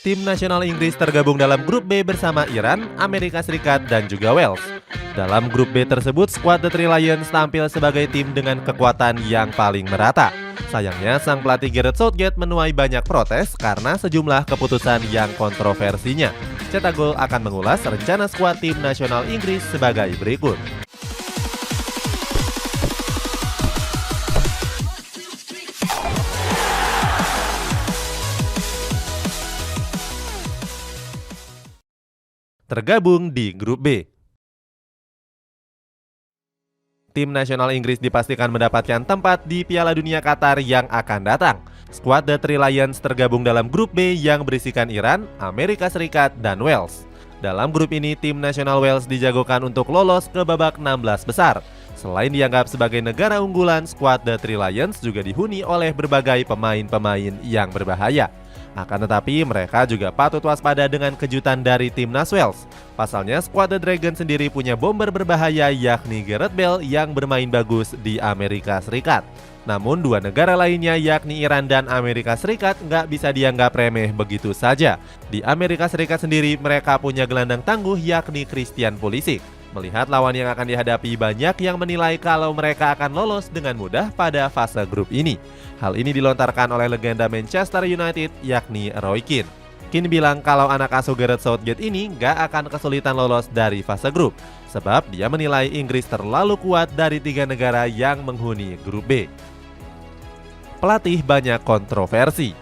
Tim nasional Inggris tergabung dalam grup B bersama Iran, Amerika Serikat, dan juga Wales. Dalam grup B tersebut, skuad The Three Lions tampil sebagai tim dengan kekuatan yang paling merata. Sayangnya, sang pelatih Gareth Southgate menuai banyak protes karena sejumlah keputusan yang kontroversinya. Cetak Gol akan mengulas rencana skuad tim nasional Inggris sebagai berikut. Tergabung di grup B. Tim nasional Inggris dipastikan mendapatkan tempat di Piala Dunia Qatar yang akan datang. Skuad The Three Lions tergabung dalam grup B yang berisikan Iran, Amerika Serikat, dan Wales. Dalam grup ini, tim nasional Wales dijagokan untuk lolos ke babak 16 besar. Selain dianggap sebagai negara unggulan, skuad The Three Lions juga dihuni oleh berbagai pemain-pemain yang berbahaya. Akan tetapi, mereka juga patut waspada dengan kejutan dari timnas Wales. Pasalnya, skuad The Dragon sendiri punya bomber berbahaya yakni Gareth Bale yang bermain bagus di Amerika Serikat. Namun, dua negara lainnya yakni Iran dan Amerika Serikat nggak bisa dianggap remeh begitu saja. Di Amerika Serikat sendiri, mereka punya gelandang tangguh yakni Christian Pulisic. Melihat lawan yang akan dihadapi, banyak yang menilai kalau mereka akan lolos dengan mudah pada fase grup ini. Hal ini dilontarkan oleh legenda Manchester United yakni Roy Keane. Keane bilang kalau anak asuh Gareth Southgate ini nggak akan kesulitan lolos dari fase grup, sebab dia menilai Inggris terlalu kuat dari tiga negara yang menghuni grup B. Pelatih banyak kontroversi.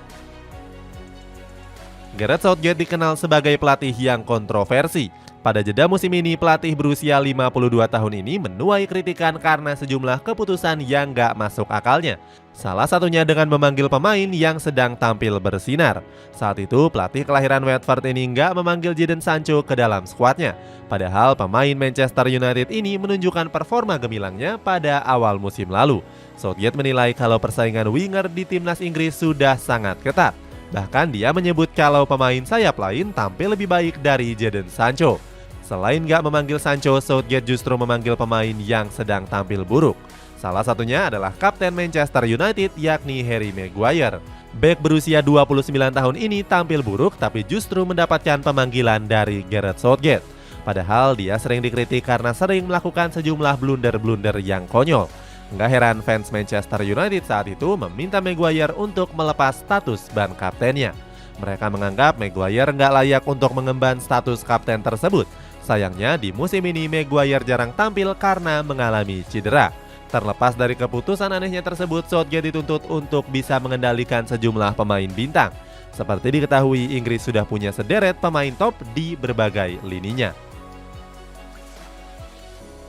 Gareth Southgate dikenal sebagai pelatih yang kontroversi. Pada jeda musim ini, pelatih berusia 52 tahun ini menuai kritikan karena sejumlah keputusan yang gak masuk akalnya. Salah satunya dengan memanggil pemain yang sedang tampil bersinar. Saat itu, pelatih kelahiran Watford ini gak memanggil Jadon Sancho ke dalam skuadnya. Padahal pemain Manchester United ini menunjukkan performa gemilangnya pada awal musim lalu. Southgate menilai kalau persaingan winger di timnas Inggris sudah sangat ketat. Bahkan dia menyebut kalau pemain sayap lain tampil lebih baik dari Jadon Sancho. Selain gak memanggil Sancho, Southgate justru memanggil pemain yang sedang tampil buruk. Salah satunya adalah kapten Manchester United yakni Harry Maguire. Bek berusia 29 tahun ini tampil buruk tapi justru mendapatkan pemanggilan dari Gareth Southgate. Padahal dia sering dikritik karena sering melakukan sejumlah blunder-blunder yang konyol. Nggak heran fans Manchester United saat itu meminta Maguire untuk melepas status ban kaptennya. Mereka menganggap Maguire nggak layak untuk mengemban status kapten tersebut. Sayangnya di musim ini Maguire jarang tampil karena mengalami cedera. Terlepas dari keputusan anehnya tersebut, Southgate dituntut untuk bisa mengendalikan sejumlah pemain bintang. Seperti diketahui, Inggris sudah punya sederet pemain top di berbagai lininya.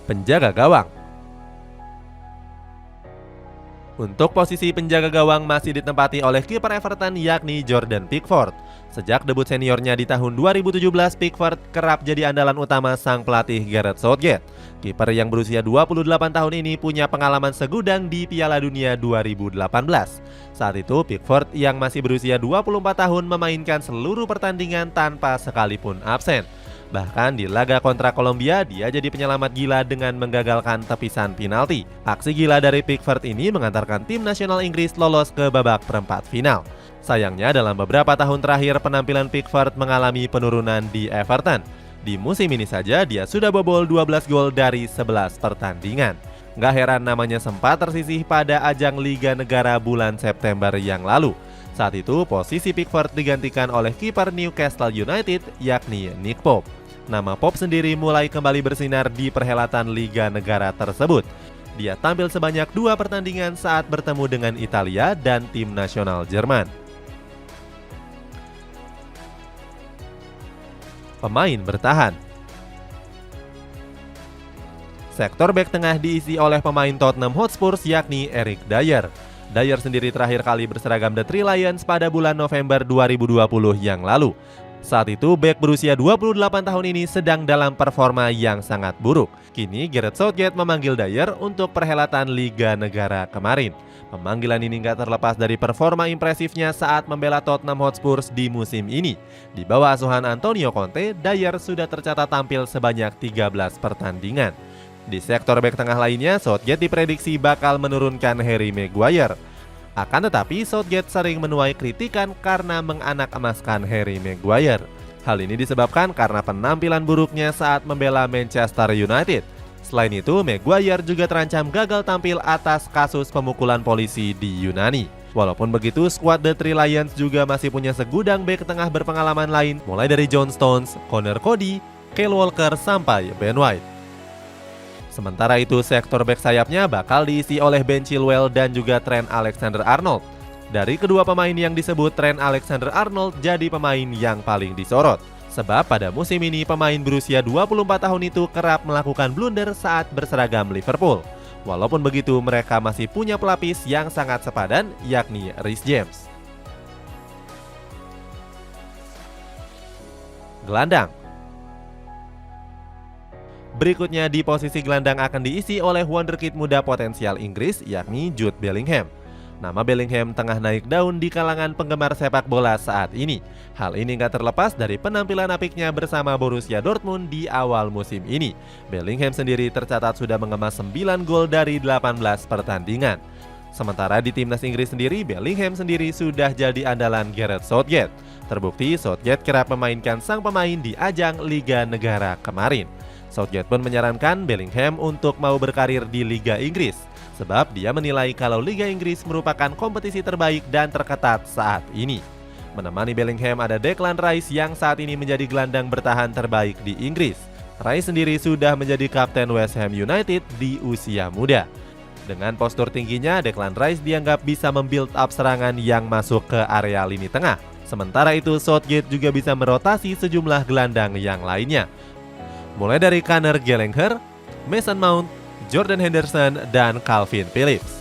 Penjaga gawang. Untuk posisi penjaga gawang masih ditempati oleh kiper Everton yakni Jordan Pickford. Sejak debut seniornya di tahun 2017, Pickford kerap jadi andalan utama sang pelatih Gareth Southgate. Kiper yang berusia 28 tahun ini punya pengalaman segudang di Piala Dunia 2018. Saat itu, Pickford yang masih berusia 24 tahun memainkan seluruh pertandingan tanpa sekalipun absen. Bahkan di laga kontra Kolombia, dia jadi penyelamat gila dengan menggagalkan tepisan penalti. Aksi gila dari Pickford ini mengantarkan tim nasional Inggris lolos ke babak perempat final. Sayangnya dalam beberapa tahun terakhir penampilan Pickford mengalami penurunan di Everton. Di musim ini saja dia sudah bobol 12 gol dari 11 pertandingan. Nggak heran namanya sempat tersisih pada ajang Liga Negara bulan September yang lalu. Saat itu posisi Pickford digantikan oleh kiper Newcastle United yakni Nick Pope. Nama Pope sendiri mulai kembali bersinar di perhelatan Liga Negara tersebut. Dia tampil sebanyak 2 pertandingan saat bertemu dengan Italia dan tim nasional Jerman. Pemain bertahan. Sektor bek tengah diisi oleh pemain Tottenham Hotspur yakni Eric Dier. Dier sendiri terakhir kali berseragam The Three Lions pada bulan November 2020 yang lalu. Saat itu, bek berusia 28 tahun ini sedang dalam performa yang sangat buruk. Kini, Gareth Southgate memanggil Dier untuk perhelatan Liga Negara kemarin. Pemanggilan ini nggak terlepas dari performa impresifnya saat membela Tottenham Hotspur di musim ini. Di bawah asuhan Antonio Conte, Dier sudah tercatat tampil sebanyak 13 pertandingan. Di sektor bek tengah lainnya, Southgate diprediksi bakal menurunkan Harry Maguire. Akan tetapi, Southgate sering menuai kritikan karena menganak-emaskan Harry Maguire. Hal ini disebabkan karena penampilan buruknya saat membela Manchester United. Selain itu, Maguire juga terancam gagal tampil atas kasus pemukulan polisi di Yunani. Walaupun begitu, skuad The Three Lions juga masih punya segudang bek tengah berpengalaman lain, mulai dari John Stones, Connor Cody, Kyle Walker, sampai Ben White. Sementara itu, sektor bek sayapnya bakal diisi oleh Ben Chilwell dan juga Trent Alexander-Arnold. Dari kedua pemain yang disebut, Trent Alexander-Arnold jadi pemain yang paling disorot. Sebab pada musim ini pemain berusia 24 tahun itu kerap melakukan blunder saat berseragam Liverpool. Walaupun begitu, mereka masih punya pelapis yang sangat sepadan, yakni Reece James. Gelandang. Berikutnya di posisi gelandang akan diisi oleh wonderkid muda potensial Inggris, yakni Jude Bellingham. Nama Bellingham tengah naik daun di kalangan penggemar sepak bola saat ini. Hal ini nggak terlepas dari penampilan apiknya bersama Borussia Dortmund di awal musim ini. Bellingham sendiri tercatat sudah mengemas 9 gol dari 18 pertandingan. Sementara di timnas Inggris sendiri, Bellingham sendiri sudah jadi andalan Gareth Southgate. Terbukti Southgate kerap memainkan sang pemain di ajang Liga Negara kemarin. Southgate pun menyarankan Bellingham untuk mau berkarir di Liga Inggris, sebab dia menilai kalau Liga Inggris merupakan kompetisi terbaik dan terketat saat ini. Menemani Bellingham ada Declan Rice yang saat ini menjadi gelandang bertahan terbaik di Inggris. Rice sendiri sudah menjadi kapten West Ham United di usia muda. Dengan postur tingginya, Declan Rice dianggap bisa membuild up serangan yang masuk ke area lini tengah. Sementara itu, Southgate juga bisa merotasi sejumlah gelandang yang lainnya, mulai dari Conor Gallagher, Mason Mount, Jordan Henderson, dan Calvin Phillips.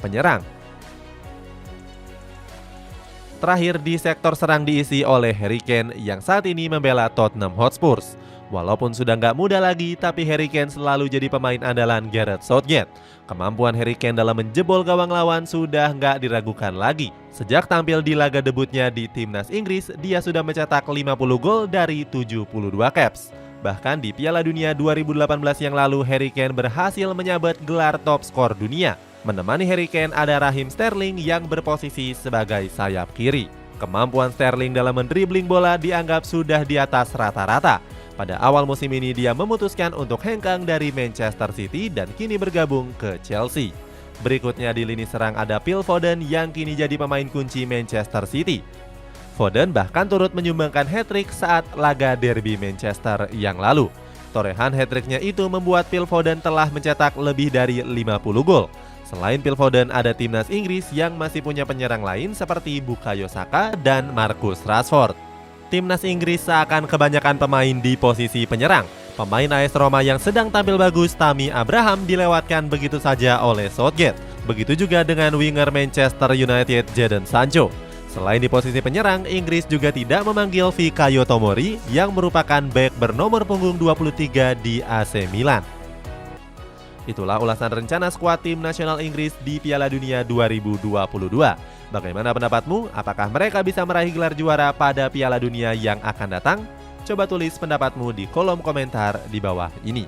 Penyerang. Terakhir di sektor serang diisi oleh Harry Kane yang saat ini membela Tottenham Hotspur. Walaupun sudah nggak muda lagi, tapi Harry Kane selalu jadi pemain andalan Gareth Southgate. Kemampuan Harry Kane dalam menjebol gawang lawan sudah nggak diragukan lagi. Sejak tampil di laga debutnya di timnas Inggris, dia sudah mencetak 50 gol dari 72 caps. Bahkan di Piala Dunia 2018 yang lalu, Harry Kane berhasil menyabet gelar top skor dunia. Menemani Harry Kane ada Raheem Sterling yang berposisi sebagai sayap kiri. Kemampuan Sterling dalam mendribling bola dianggap sudah di atas rata-rata. Pada awal musim ini dia memutuskan untuk hengkang dari Manchester City dan kini bergabung ke Chelsea. Berikutnya di lini serang ada Phil Foden yang kini jadi pemain kunci Manchester City. Foden bahkan turut menyumbangkan hat-trick saat laga derby Manchester yang lalu. Torehan hat-tricknya itu membuat Phil Foden telah mencetak lebih dari 50 gol. Selain Phil Foden, ada timnas Inggris yang masih punya penyerang lain seperti Bukayo Saka dan Marcus Rashford. Timnas Inggris seakan kebanyakan pemain di posisi penyerang. Pemain AS Roma yang sedang tampil bagus, Tammy Abraham, dilewatkan begitu saja oleh Southgate. Begitu juga dengan winger Manchester United Jadon Sancho. Selain di posisi penyerang, Inggris juga tidak memanggil Fikayo Tomori yang merupakan bek bernomor punggung 23 di AC Milan. Itulah ulasan rencana skuad tim nasional Inggris di Piala Dunia 2022. Bagaimana pendapatmu? Apakah mereka bisa meraih gelar juara pada Piala Dunia yang akan datang? Coba tulis pendapatmu di kolom komentar di bawah ini.